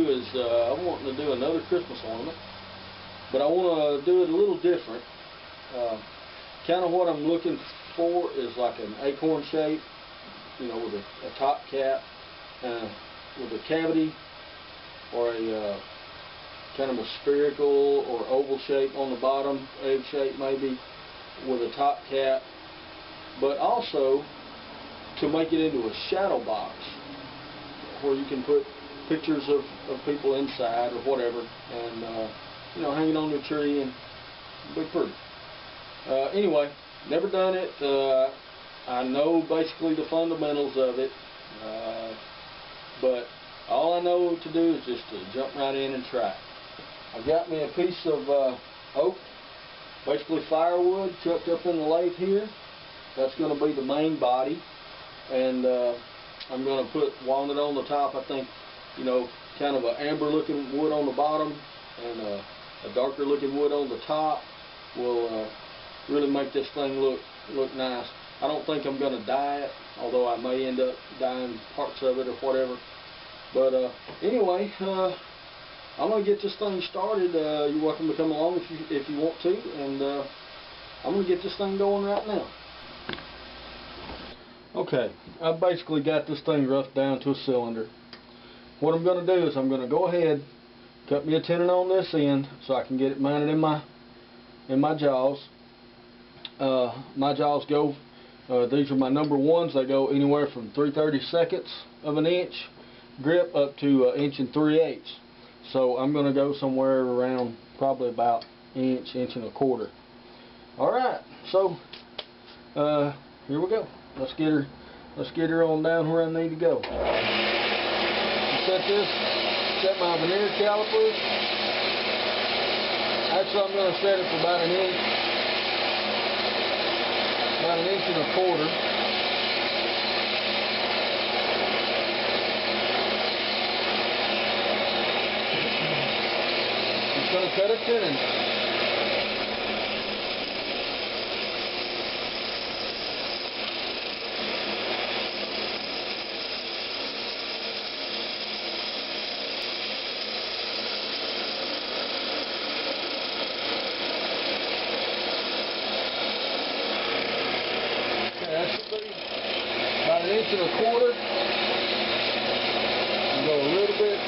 do is I'm wanting to do another Christmas ornament, but I want to do it a little different. Kind of what I'm looking for is like an acorn shape, you know, with a top cap, with a cavity, or a kind of a spherical or oval shape on the bottom, egg shape maybe, with a top cap, but also to make it into a shadow box where you can put pictures of people inside or whatever, and you know, hanging on the tree and be pretty. Anyway, never done it. I know basically the fundamentals of it, but all I know to do is just to jump right in and try. I've got me a piece of oak, basically firewood, chucked up in the lathe here. That's going to be the main body, and I'm going to put walnut on the top. I think, you know, kind of an amber looking wood on the bottom and a darker looking wood on the top will really make this thing look nice. I don't think I'm going to dye it, although I may end up dyeing parts of it or whatever. But anyway, I'm going to get this thing started. You're welcome to come along if you want to, and I'm going to get this thing going right now. Okay, I've basically got this thing roughed down to a cylinder. What I'm going to do is I'm going to go ahead, cut me a tenon on this end so I can get it mounted in my jaws. My jaws go, these are my number ones. They go anywhere from 3/32 of an inch grip up to 1 3/8 inches. So I'm going to go somewhere around probably about inch and a quarter. All right, so here we go. Let's get her on down where I need to go. Set my veneer calipers. Actually, I'm going to set it for about an inch. About 1 1/4 inches. Just going to cut a tenon. About 1 1/4 inches. Go a little bit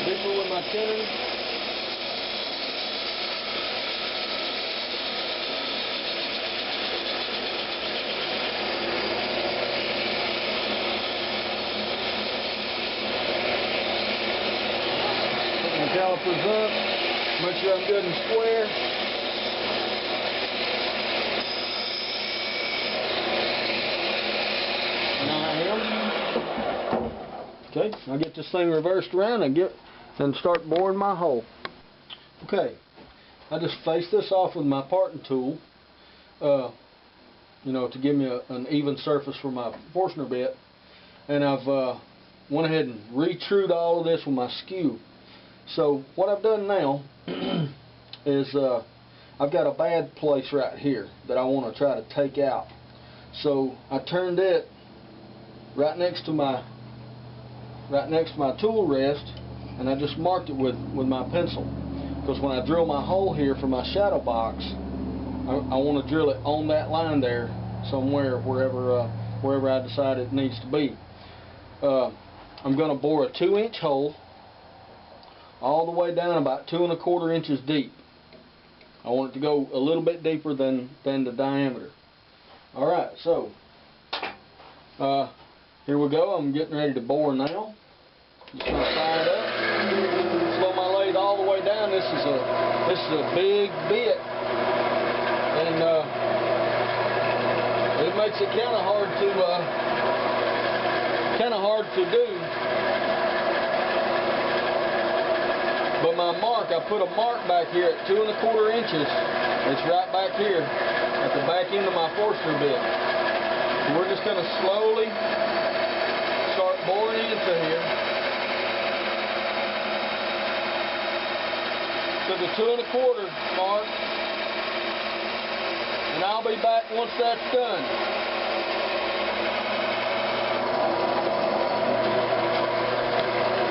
deeper with my tenon. Put my calipers up. Make sure I'm good and square. Okay, I'll get this thing reversed around and start boring my hole. Okay, I just face this off with my parting tool, you know, to give me an even surface for my Forstner bit. And I've went ahead and retrued all of this with my skew. So what I've done now is I've got a bad place right here that I want to try to take out. So I turned it right next to my tool rest, and I just marked it with my pencil, because when I drill my hole here for my shadow box, I want to drill it on that line there somewhere, wherever I decide it needs to be. I'm going to bore a 2-inch hole all the way down about 2 1/4 inches deep. I want it to go a little bit deeper than the diameter. Alright, so here we go. I'm getting ready to bore now. Just going to fire it up. Slow my lathe all the way down. This is a big bit, and it makes it kind of hard to do. But my mark, I put a mark back here at 2 1/4 inches. It's right back here at the back end of my Forstner bit. So we're just going to slowly start boring into here to the 2 1/4 mark, and I'll be back once that's done.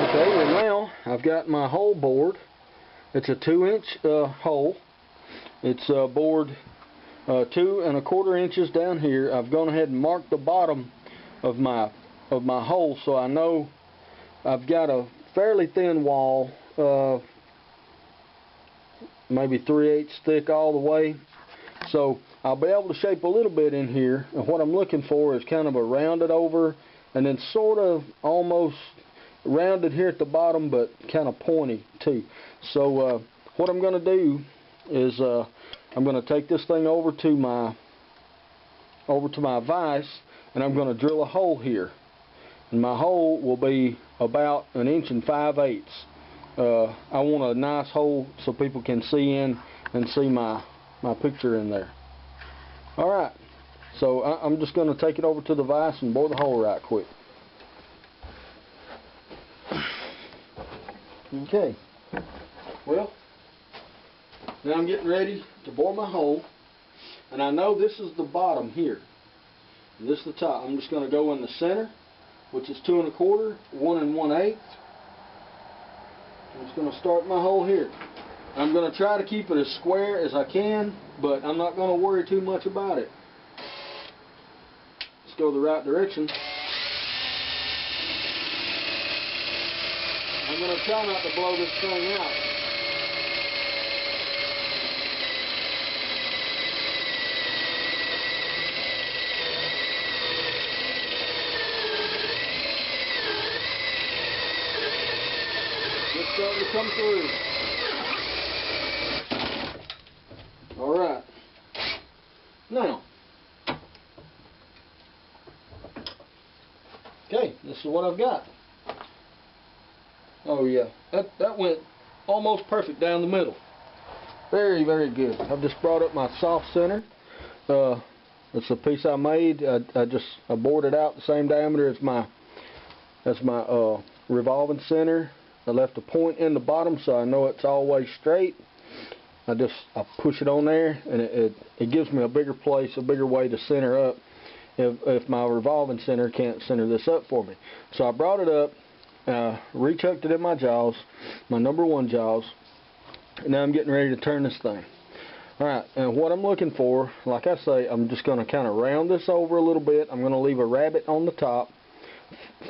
The Okay, well now I've got my hole bored. It's a 2-inch hole. It's bored 2 1/4 inches down here. I've gone ahead and marked the bottom of my hole, so I know I've got a fairly thin wall, maybe 3/8 thick all the way. So I'll be able to shape a little bit in here. And what I'm looking for is kind of a rounded over, and then sort of almost rounded here at the bottom, but kind of pointy too. So what I'm going to do is I'm going to take this thing over to my vise, and I'm going to drill a hole here. And my hole will be about 1 5/8 inches. I want a nice hole so people can see in and see my picture in there. Alright, so I'm just going to take it over to the vise and bore the hole right quick. Okay, well, now I'm getting ready to bore my hole, and I know this is the bottom here, and this is the top. I'm just going to go in the center, which is 2 1/4, 1 1/8. I'm just going to start my hole here. I'm going to try to keep it as square as I can, but I'm not going to worry too much about it. Let's go the right direction. I'm going to try not to blow this thing out. It's starting to come through. Alright. Now, okay, this is what I've got. Oh yeah, that went almost perfect down the middle. Very, very good. I've just brought up my soft center. It's a piece I made. I bored it out the same diameter as my revolving center. I left a point in the bottom so I know it's always straight. I push it on there, and it gives me a bigger place, a bigger way to center up if my revolving center can't center this up for me. So I brought it up, retucked it in my jaws, my number 1 jaws, and now I'm getting ready to turn this thing. Alright, and what I'm looking for, like I say, I'm just going to kind of round this over a little bit. I'm going to leave a rabbit on the top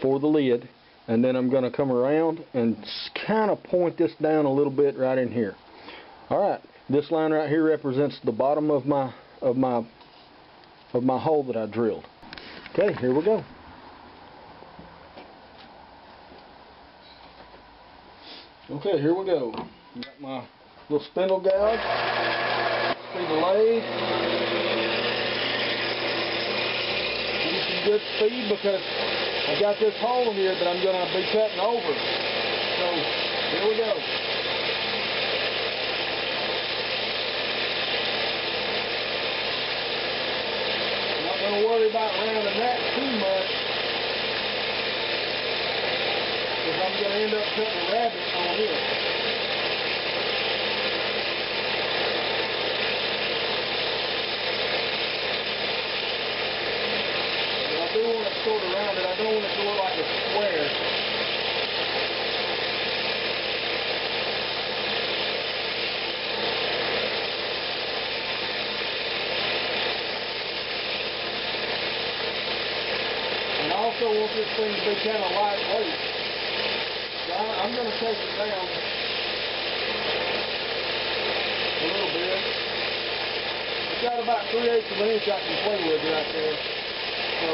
for the lid, and then I'm going to come around and kind of point this down a little bit right in here. Alright, this line right here represents the bottom of my hole that I drilled. Okay, here we go. Okay, here we go. Got my little spindle gouge. See the lathe. Use some good speed because I've got this hole here that I'm going to be cutting over. So, here we go. Don't worry about rounding that too much, because I'm going to end up cutting a rabbit on this. But I do want it sort of rounded. I don't want it to look like a square. I also want this thing to be kind of lightweight. So I'm going to take it down a little bit. It's got about 3/8 of an inch I can play with right there. So,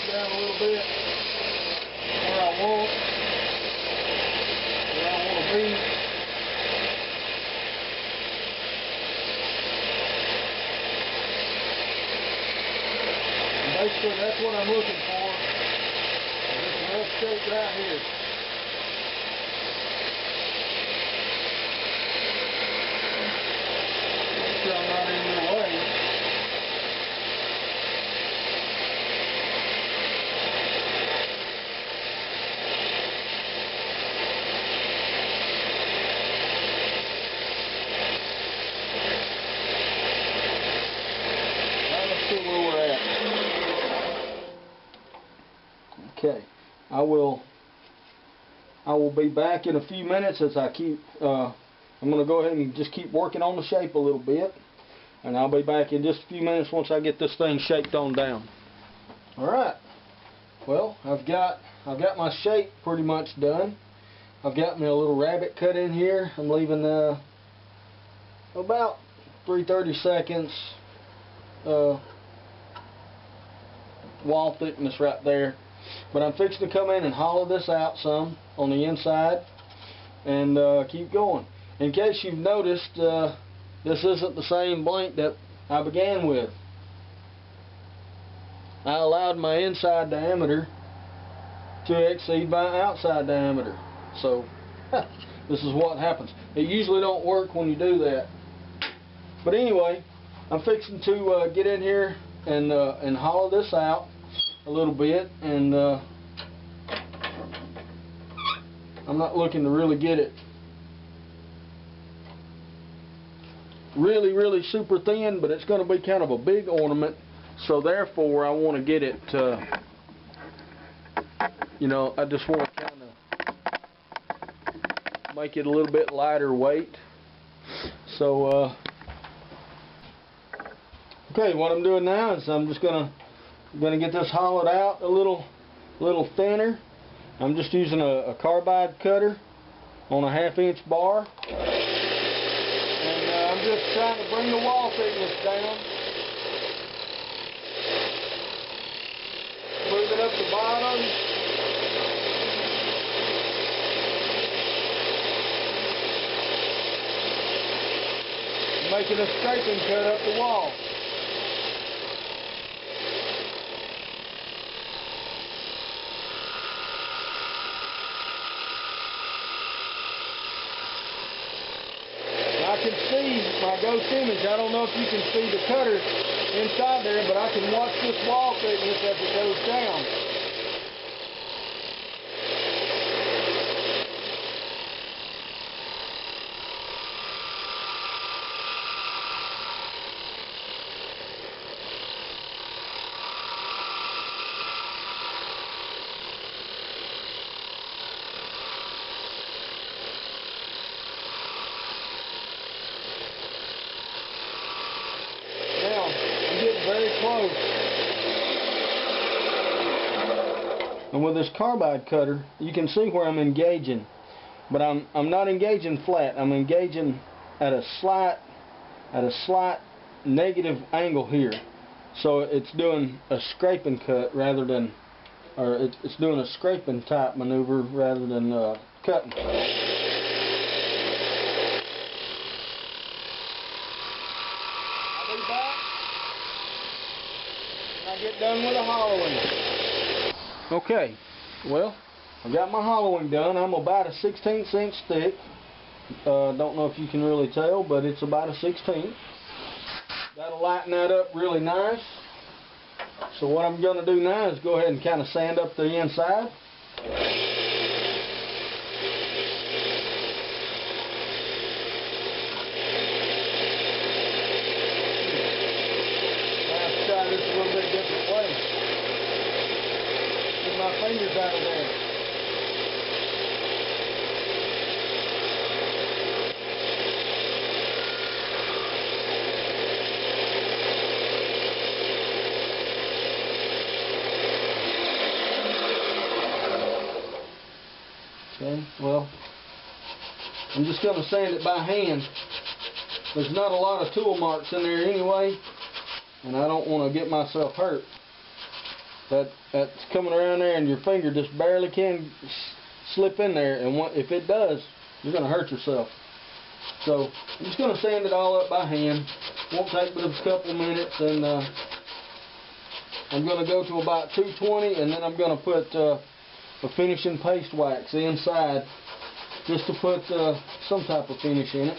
down a little bit where I want to be. And basically that's what I'm looking for. This rough shape right here. Make sure I'm not in the way. Okay, I will be back in a few minutes as I keep, I'm going to go ahead and just keep working on the shape a little bit. And I'll be back in just a few minutes once I get this thing shaped on down. Alright, well, I've got my shape pretty much done. I've got me a little rabbit cut in here. I'm leaving about 3/32 wall thickness right there. But I'm fixing to come in and hollow this out some on the inside and keep going. In case you've noticed, this isn't the same blank that I began with. I allowed my inside diameter to exceed my outside diameter. So this is what happens. It usually don't work when you do that. But anyway, I'm fixing to get in here and hollow this out a little bit, and I'm not looking to really get it really super thin, but it's going to be kind of a big ornament, so therefore I want to get it you know, I just want to kind of make it a little bit lighter weight. So okay, what I'm doing now is I'm just gonna get this hollowed out a little thinner. I'm just using a carbide cutter on a 1/2 inch bar. I'm just trying to bring the wall thickness down. Move it up the bottom. Making a scraping cut up the wall. I can see my ghost image. I don't know if you can see the cutter inside there, but I can watch this wall thickness as it goes down. Very close. And with this carbide cutter, you can see where I'm engaging, but I'm not engaging flat. I'm engaging at a slight negative angle here. So it's doing a scraping cut rather than, or it's doing a scraping type maneuver rather than cutting. I'll be back. I get done with the hollowing. Okay, well, I've got my hollowing done. I'm about a 1/16 inch thick. Don't know if you can really tell, but it's about a 1/16. That'll lighten that up really nice. So what I'm going to do now is go ahead and kind of sand up the inside. This a little bit different way. Get my fingers out of there. Okay, well, I'm just going to sand it by hand. There's not a lot of tool marks in there anyway, and I don't want to get myself hurt. That's coming around there, and your finger just barely can slip in there, and if it does, you're going to hurt yourself. So I'm just going to sand it all up by hand. Won't take but a couple minutes, and I'm going to go to about 220, and then I'm going to put a finishing paste wax inside just to put some type of finish in it.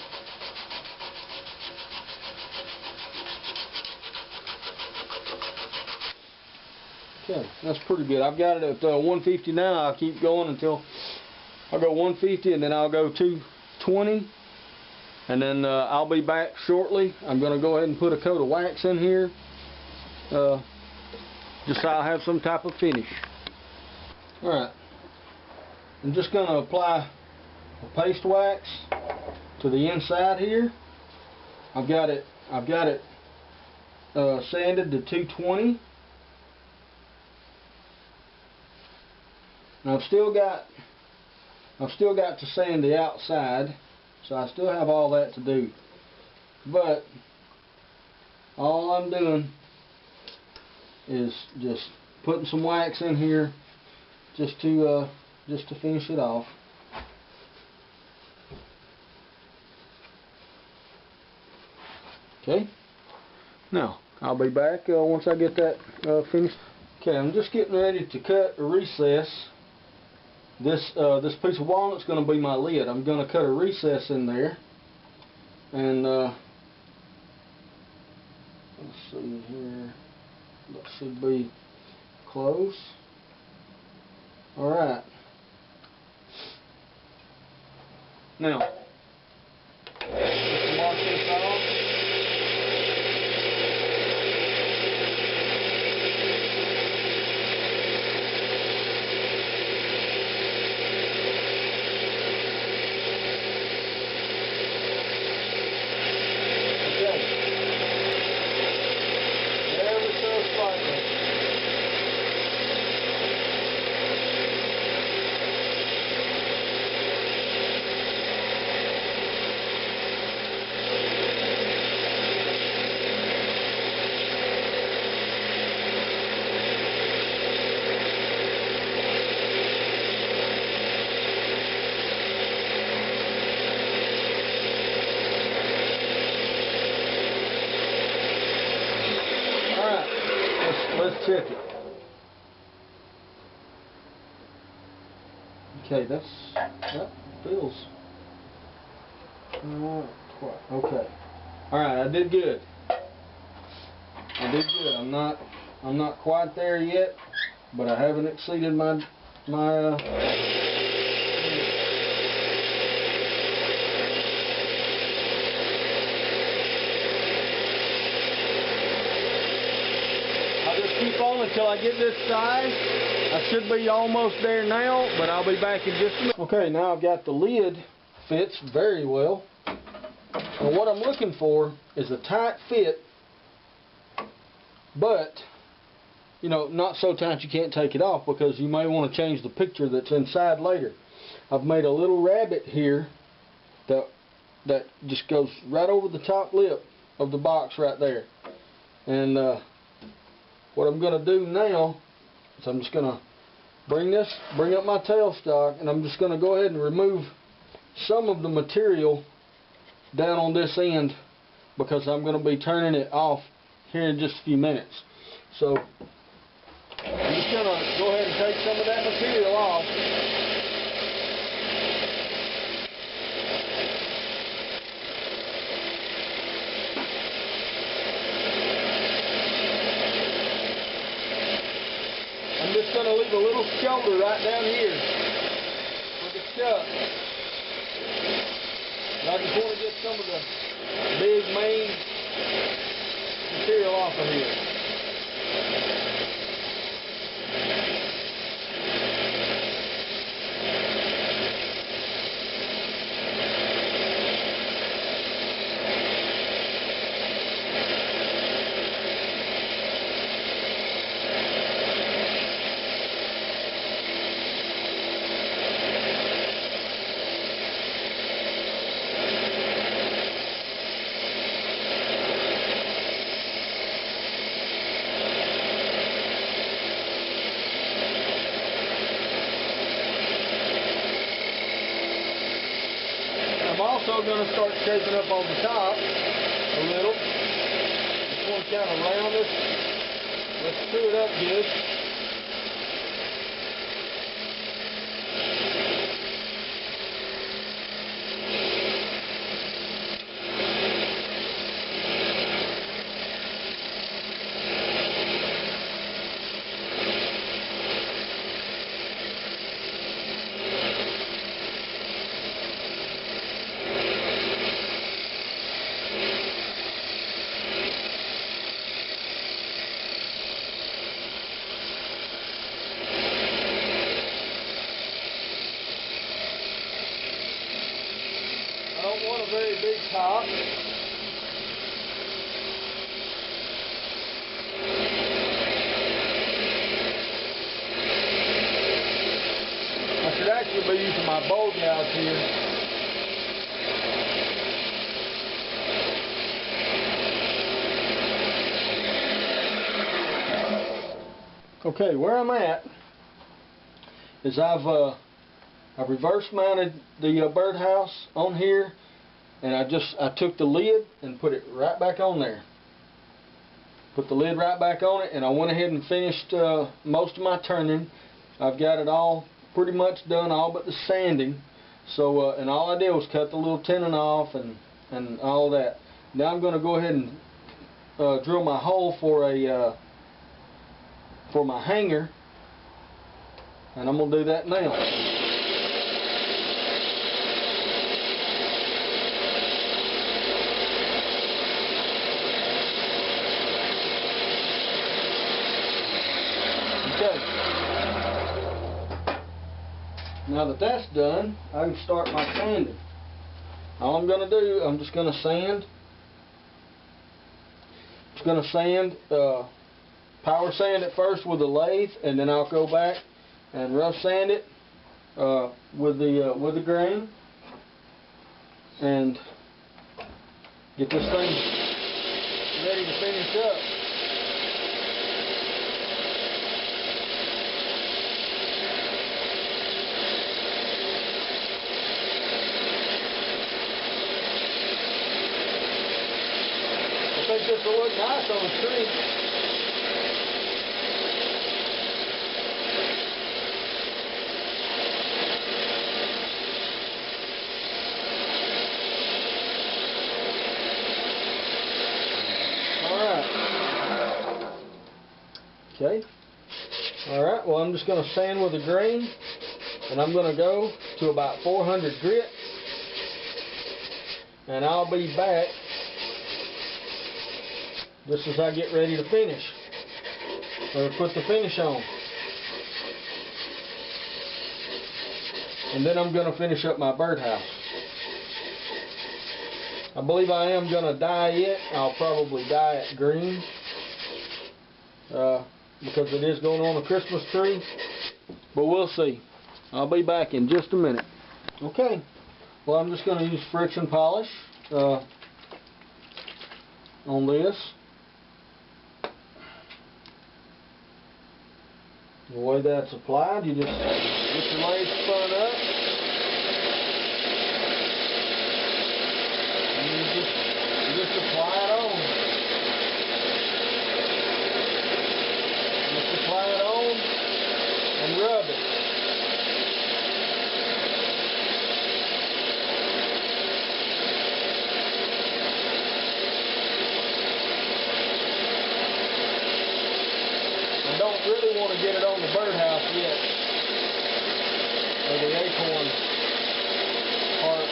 Okay, that's pretty good. I've got it at 150 now. I'll keep going until I'll go 150, and then I'll go 220, and then I'll be back shortly. I'm going to go ahead and put a coat of wax in here, just so I'll have some type of finish. Alright, I'm just going to apply the paste wax to the inside here. I've got it sanded to 220. And I've still got to sand the outside, so I still have all that to do. But all I'm doing is just putting some wax in here just to finish it off. Okay. Now I'll be back once I get that finished. Okay, I'm just getting ready to cut a recess. This piece of walnut's going to be my lid. I'm going to cut a recess in there, and let's see here. That should be close. All right. Now, let's mark this off. Let's check it. Okay, that feels not quite okay. All right, I did good. I'm not quite there yet, but I haven't exceeded my keep on until I get this size. I should be almost there now, but I'll be back in just a minute. Okay, now I've got the lid fits very well. And what I'm looking for is a tight fit, but you know, not so tight you can't take it off, because you may want to change the picture that's inside later. I've made a little rabbit here that just goes right over the top lip of the box right there. And what I'm going to do now is I'm just going to bring up my tailstock, and I'm just going to go ahead and remove some of the material down on this end, because I'm going to be turning it off here in just a few minutes. So I'm just going to go ahead and take some of that material off. I'm just going to leave a little shoulder right down here with the chuck. I just want to get some of the big main material off of here. I'm also going to start shaping up on the top a little. Just want to kind of round this. Let's screw it up good. big top. I should actually be using my bowl gouge here. Okay, where I'm at is I've reverse mounted the birdhouse on here, and I took the lid and put it right back on there. Put the lid right back on it, and I went ahead and finished most of my turning. I've got it all pretty much done, all but the sanding. So and all I did was cut the little tenon off and all that. Now I'm going to go ahead and drill my hole for my hanger, and I'm going to do that now. Okay. Now that that's done, I can start my sanding. All I'm going to do, I'm just going to sand. Just going to sand, power sand it first with a lathe, and then I'll go back and rough sand it with the grain, and get this thing ready to finish up. I think this will look nice on the tree. Okay. Alright, well, I'm just going to sand with a grain, and I'm going to go to about 400 grit, and I'll be back just as I get ready to finish, or put the finish on. And then I'm going to finish up my birdhouse. I believe I am going to dye it. I'll probably dye it green. Because it is going on a Christmas tree, but we'll see. I'll be back in just a minute. Okay, well, I'm just going to use friction polish on this. The way that's applied, you just get your lathe spun up, and you just apply it on. Apply it on and rub it. I don't really want to get it on the birdhouse yet, or the acorn part.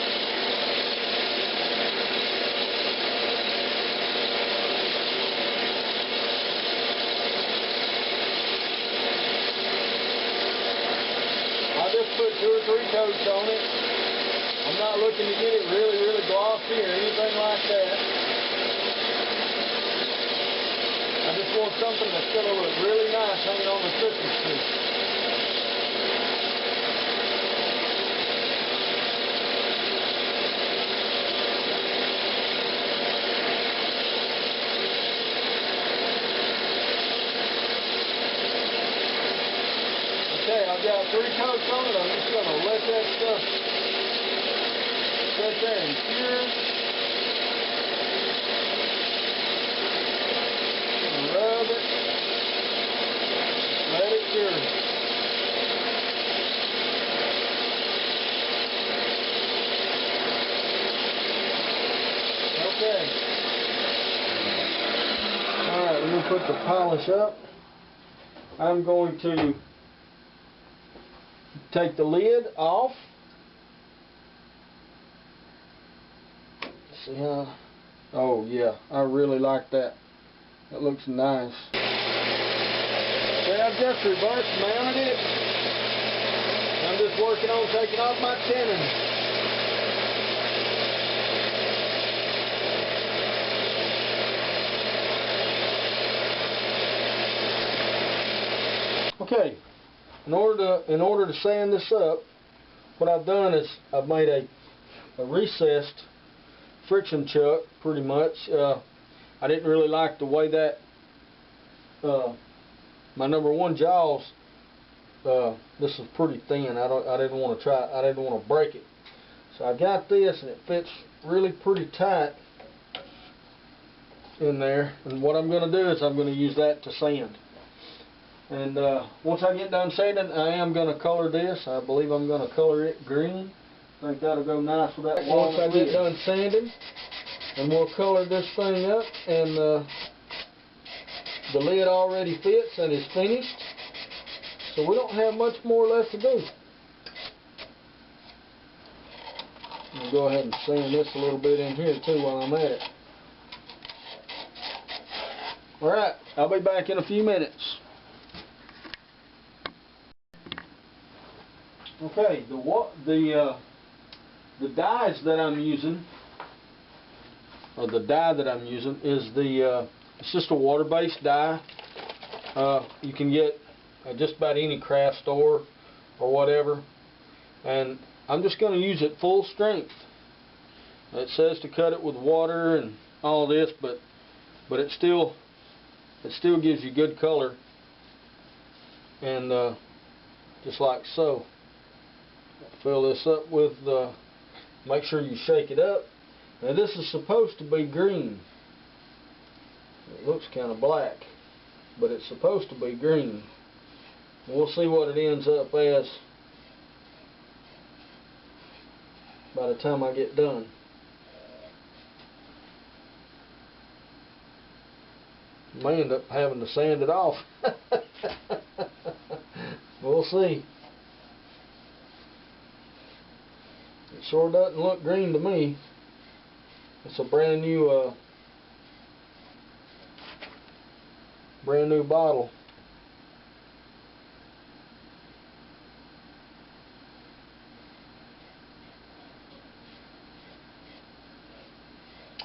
Just put 2 or 3 coats on it. I'm not looking to get it really, really glossy or anything like that. I just want something that's going to look really nice hanging on the Christmas tree. Okay, I've got 3 coats on it. I'm just going to let that stuff sit there and cure. And rub it. Let it cure. Okay. Alright, we're going to put the polish up. I'm going to take the lid off. See how? Oh yeah, I really like that. That looks nice. Okay, I've just reverse mounted it. I'm just working on taking off my tenon. Okay, in order to sand this up, what I've done is I've made a recessed friction chuck, pretty much. I didn't really like the way that my number one jaws. This is pretty thin. I didn't want to break it. So I got this, and it fits really pretty tight in there. And what I'm going to do is I'm going to use that to sand. And once I get done sanding, I am going to color this. I believe I'm going to color it green. I think that'll go nice with that. Once I get done sanding, and we'll color this thing up, and the lid already fits and is finished. So we don't have much more left to do. I'll go ahead and sand this a little bit in here too while I'm at it. Alright, I'll be back in a few minutes. Okay, the dyes that I'm using, or the dye that I'm using, is it's just a water-based dye. You can get at just about any craft store or whatever, and I'm just going to use it full strength. It says to cut it with water and all this, but it still gives you good color, and just like so. Fill this up with, make sure you shake it up. Now this is supposed to be green. It looks kind of black, but it's supposed to be green. We'll see what it ends up as by the time I get done. May end up having to sand it off. We'll see. It sure doesn't look green to me. It's a brand new bottle.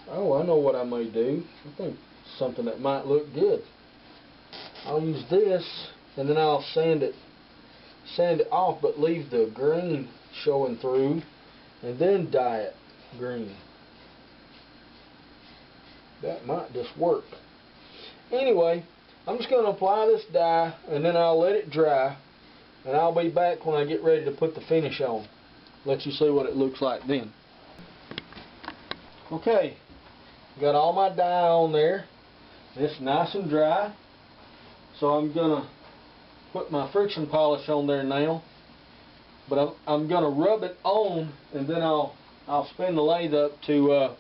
Oh, I know what I may do. I think something that might look good. I'll use this, and then I'll sand it off, but leave the green showing through, and then dye it green. That might just work. Anyway, I'm just going to apply this dye, and then I'll let it dry, and I'll be back when I get ready to put the finish on. Let you see what it looks like then. Okay, got all my dye on there. It's nice and dry, so I'm going to put my friction polish on there now. But I'm going to rub it on, and then I'll spin the lathe up to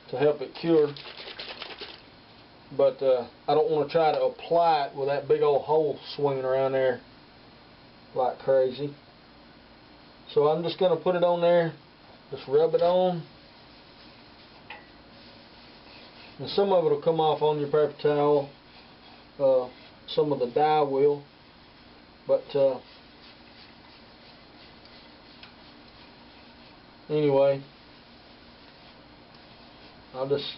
help it cure. But I don't want to try to apply it with that big old hole swinging around there like crazy. So I'm just going to put it on there, just rub it on. And some of it will come off on your paper towel. Some of the dye will. But anyway, I'll just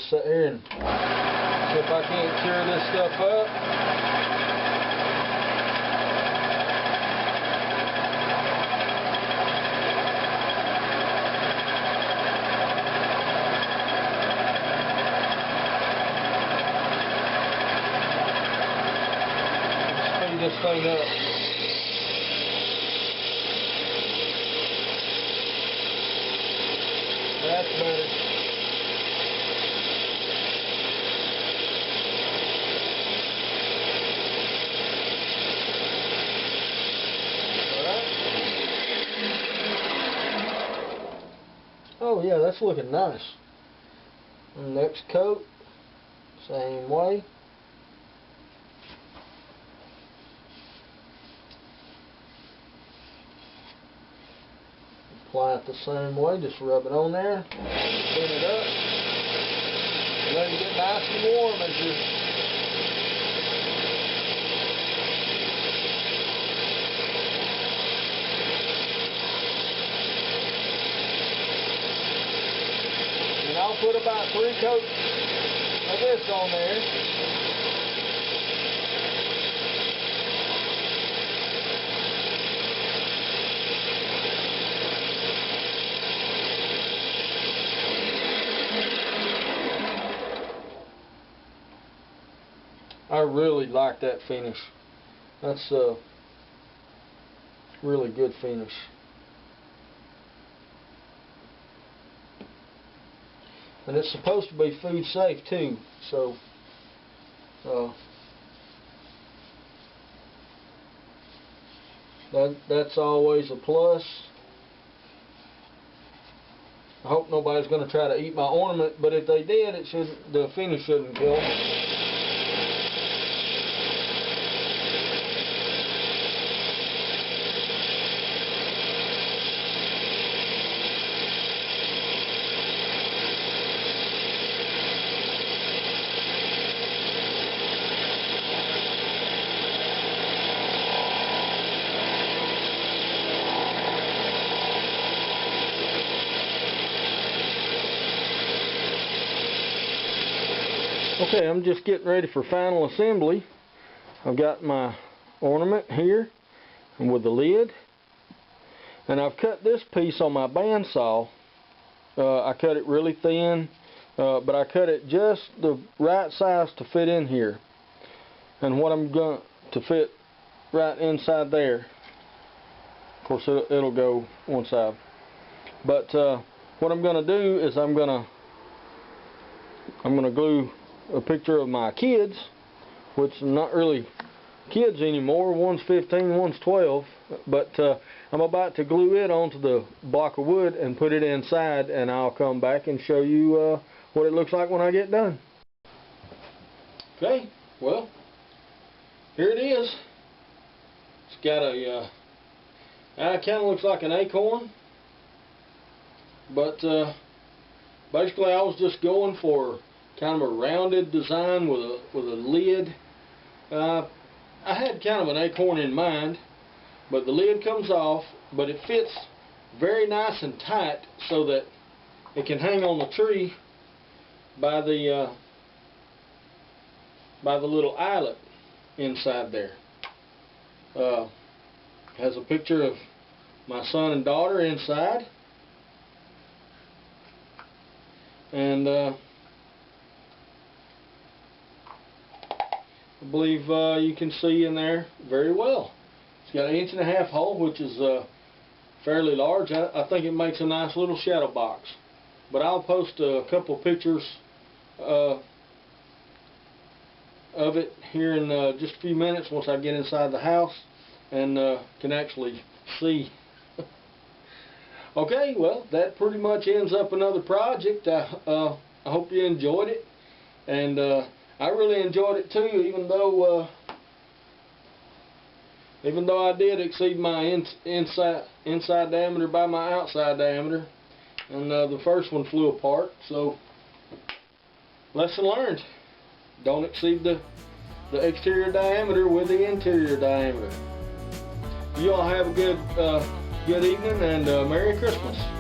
sit here and see if I can't cure this stuff up. Speed this thing up. That's better. Oh yeah, that's looking nice. Next coat, same way. Apply it the same way, just rub it on there, spin it up, let it get nice and warm as you I'll put about 3 coats of this on there. I really like that finish. That's a really good finish. And it's supposed to be food safe too, so that's always a plus. I hope nobody's going to try to eat my ornament, but if they did, the finish shouldn't kill them. Okay, I'm just getting ready for final assembly. I've got my ornament here and with the lid, and I've cut this piece on my bandsaw. I cut it really thin, but I cut it just the right size to fit in here. And what I'm going to fit right inside there, of course it'll go one side, but what I'm going to do is I'm going to glue a picture of my kids, which are not really kids anymore. One's 15, one's 12, but I'm about to glue it onto the block of wood and put it inside, and I'll come back and show you what it looks like when I get done. Okay, well, here it is. It's got a it kind of looks like an acorn, but basically I was just going for kind of a rounded design with a lid. I had kind of an acorn in mind, but the lid comes off, but it fits very nice and tight so that it can hang on the tree by the little eyelet inside there. Has a picture of my son and daughter inside, and I believe you can see in there very well. It's got an 1.5 inch hole, which is fairly large. I think it makes a nice little shadow box. But I'll post a couple of pictures of it here in just a few minutes once I get inside the house and can actually see. Okay, well, that pretty much ends up another project. I hope you enjoyed it, and I really enjoyed it too, even though I did exceed my inside diameter by my outside diameter, and the first one flew apart. So, lesson learned: don't exceed the exterior diameter with the interior diameter. You all have a good evening, and Merry Christmas.